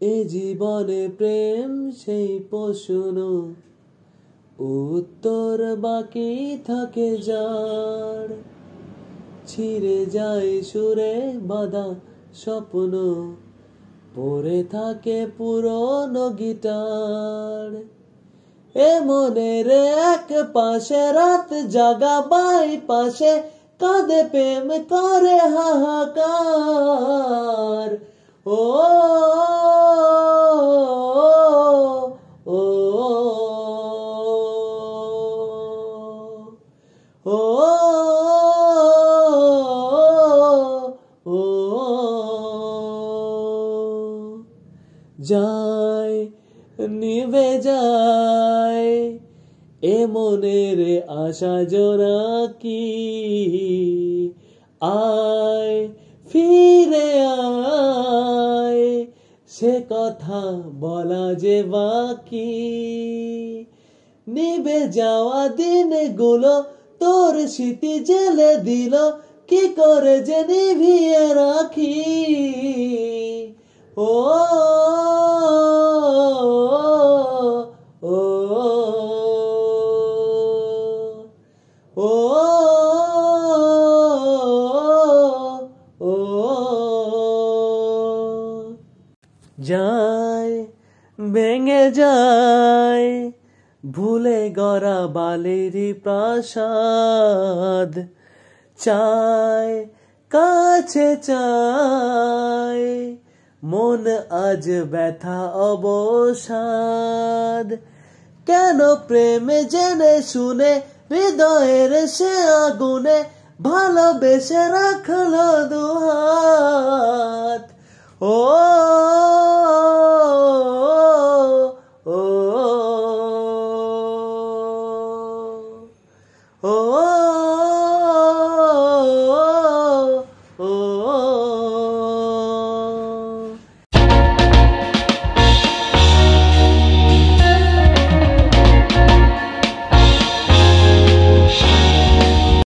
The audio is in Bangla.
এ জীবনে প্রেম সেই প্রশ্ন, উত্তর বাকি থাকে যার। ছিঁড়ে যায় সুরে বাঁধা স্বপ্ন, পড়ে থাকে পুরনো গিটার। এ মনের এক পাশে রাত জাগা, বাই পাশে কাঁদে প্রেম করে হাহাকার। ও ও ও ও যায় নিভে যায় এ মনের আশা জোড়া কি। আয় ফিরে আয়, সে কথা বলা যে বাকি। নিভে যাওয়া দিনগুলো তোর স্মৃতি জেলে দিল, কি করে যে নিভিয়ে রাখি। ও ও ও ও যায় ভেঙে যায় ভুলে গড়া বালির প্রাসাদ। চায় কাছে চায় মন আজ ব্যথা অবসাদ। কেন প্রেমে জেনে শুনে হৃদয়ের সে আগুনে ভালোবেসে রাখলো দুহাত। ও